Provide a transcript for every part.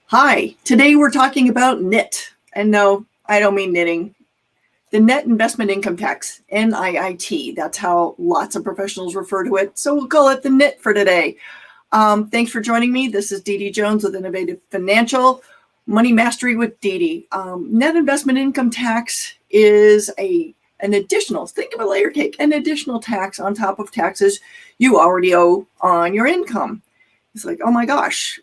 Hi, today we're talking about NIIT. And no, I don't mean knitting. The Net Investment Income Tax, NIIT. That's how lots of professionals refer to it. So we'll call it the NIIT for today. Thanks for joining me. This is Dee Dee Jones with Innovative Financial Money Mastery with Dee Dee. Net Investment Income Tax is an additional, think of a layer cake, an additional tax on top of taxes you already owe on your income. It's like, oh my gosh,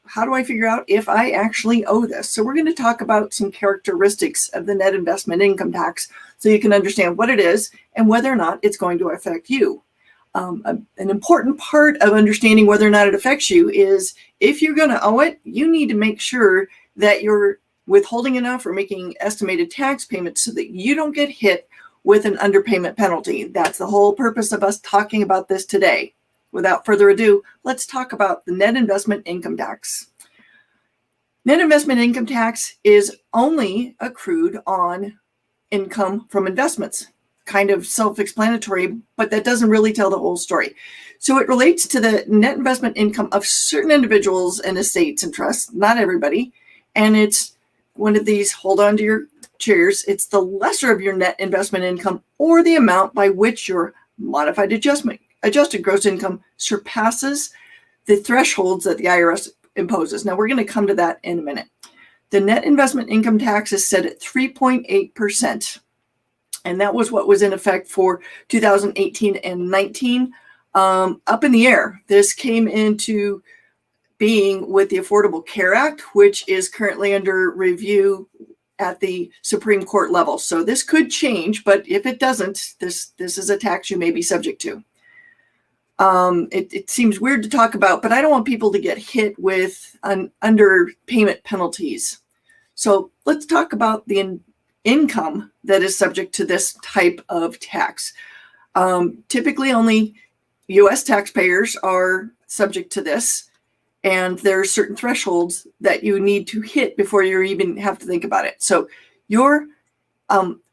how do I figure out if I actually owe this? So we're going to talk about some characteristics of the net investment income tax so you can understand what it is and whether or not it's going to affect you. An important part of understanding whether or not it affects you is if you're going to owe it, you need to make sure that you're withholding enough or making estimated tax payments so that you don't get hit with an underpayment penalty. That's the whole purpose of us talking about this today. Without further ado, let's talk about the net investment income tax. Net investment income tax is only accrued on income from investments. Kind of self-explanatory, but that doesn't really tell the whole story. So it relates to the net investment income of certain individuals and estates and trusts, not everybody. And it's one of these, hold on to your chairs, it's the lesser of your net investment income or the amount by which your modified adjusted gross income surpasses the thresholds that the IRS imposes. Now, we're going to come to that in a minute. The net investment income tax is set at 3.8%, and that was what was in effect for 2018 and 19. Up in the air. This came into being with the Affordable Care Act, which is currently under review at the Supreme Court level. So this could change, but if it doesn't, this is a tax you may be subject to. It seems weird to talk about, but I don't want people to get hit with underpayment penalties. So let's talk about the income that is subject to this type of tax. Typically, only U.S. taxpayers are subject to this, and there are certain thresholds that you need to hit before you even have to think about it. So your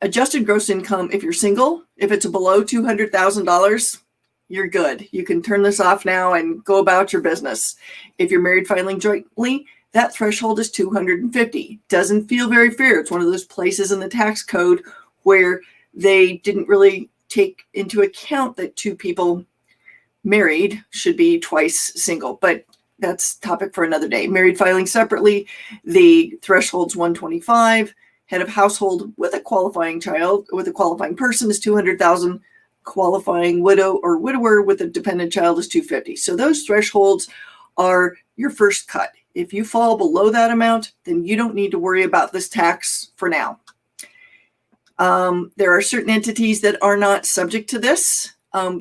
adjusted gross income, if you're single, if it's below $200,000, you're good. You can turn this off now and go about your business. If you're married filing jointly, that threshold is $250,000. Doesn't feel very fair. It's one of those places in the tax code where they didn't really take into account that two people married should be twice single, but that's topic for another day. Married filing separately, the threshold's $125,000. Head of household with a qualifying child, with a qualifying person is $200,000. Qualifying widow or widower with a dependent child is $250,000. So those thresholds are your first cut. If you fall below that amount, then you don't need to worry about this tax for now. There are certain entities that are not subject to this.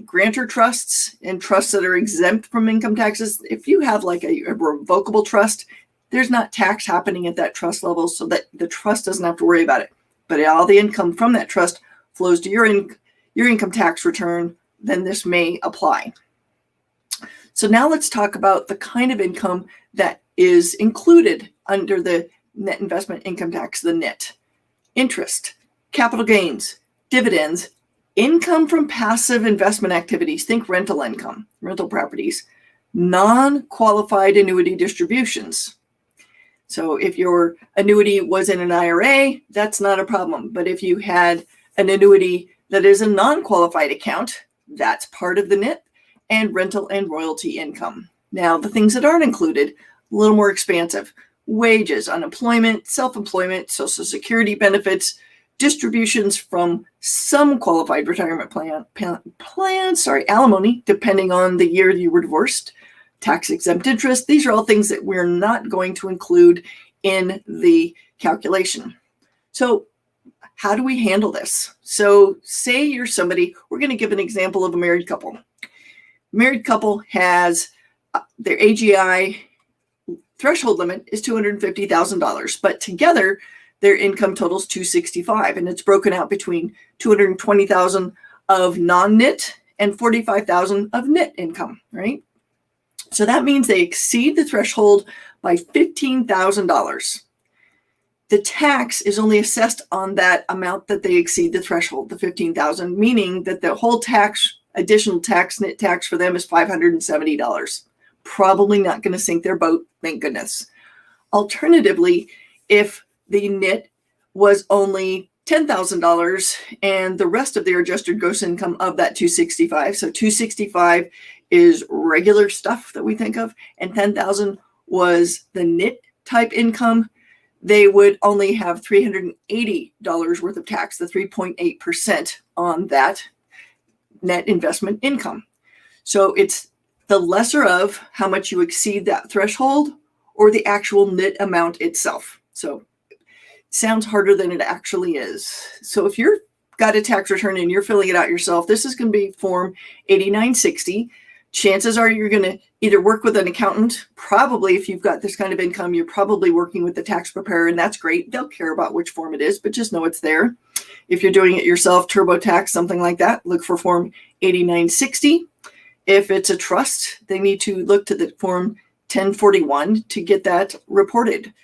Grantor trusts and trusts that are exempt from income taxes. If you have like a revocable trust, there's not tax happening at that trust level, so that the trust doesn't have to worry about it. But all the income from that trust flows to your income tax return, then this may apply. So now let's talk about the kind of income that is included under the net investment income tax, the NIIT. Interest, capital gains, dividends, income from passive investment activities, think rental income, rental properties, non-qualified annuity distributions. So if your annuity was in an IRA, that's not a problem. But if you had an annuity that is a non-qualified account, that's part of the NIIT, and rental and royalty income. Now, the things that aren't included, a little more expansive: wages, unemployment, self-employment, Social Security benefits, distributions from some qualified retirement alimony, depending on the year you were divorced, tax-exempt interest. These are all things that we're not going to include in the calculation. So how do we handle this? So say you're somebody, we're going to give an example of a married couple. Married couple has their AGI threshold limit is $250,000, but together their income totals $265,000, and it's broken out between $220,000 of non-NIIT and $45,000 of NIIT income, right? So that means they exceed the threshold by $15,000. The tax is only assessed on that amount that they exceed the threshold, the $15,000, meaning that the whole tax, additional tax, NIIT tax for them is $570. Probably not going to sink their boat, thank goodness. Alternatively, if the NIIT was only $10,000 and the rest of their adjusted gross income of that 265, so 265 is regular stuff that we think of, and 10,000 was the NIIT type income, they would only have $380 worth of tax, the 3.8% on that net investment income. So it's the lesser of how much you exceed that threshold or the actual NIIT amount itself. So it sounds harder than it actually is. So if you've got a tax return and you're filling it out yourself, this is going to be Form 8960. Chances are you're going to either work with an accountant. Probably if you've got this kind of income, you're probably working with the tax preparer, and that's great. They'll care about which form it is, but just know it's there. If you're doing it yourself, TurboTax, something like that, look for Form 8960. If it's a trust, they need to look to the Form 1041 to get that reported.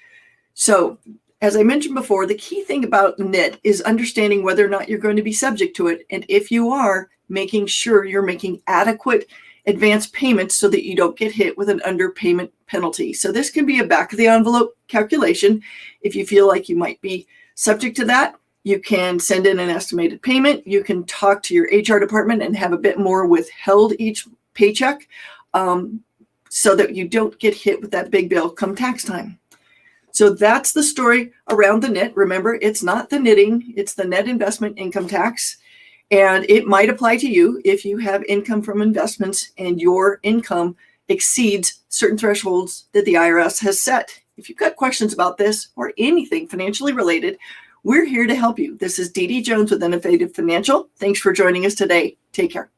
So as I mentioned before, the key thing about NIIT is understanding whether or not you're going to be subject to it. And if you are, making sure you're making adequate advance payments so that you don't get hit with an underpayment penalty. So this can be a back of the envelope calculation. If you feel like you might be subject to that, you can send in an estimated payment. You can talk to your HR department and have a bit more withheld each paycheck so that you don't get hit with that big bill come tax time. So that's the story around the NIIT. Remember, it's not the knitting, it's the net investment income tax. And it might apply to you if you have income from investments and your income exceeds certain thresholds that the IRS has set. If you've got questions about this or anything financially related, we're here to help you. This is Dee Dee Jones with Innovative Financial. Thanks for joining us today. Take care.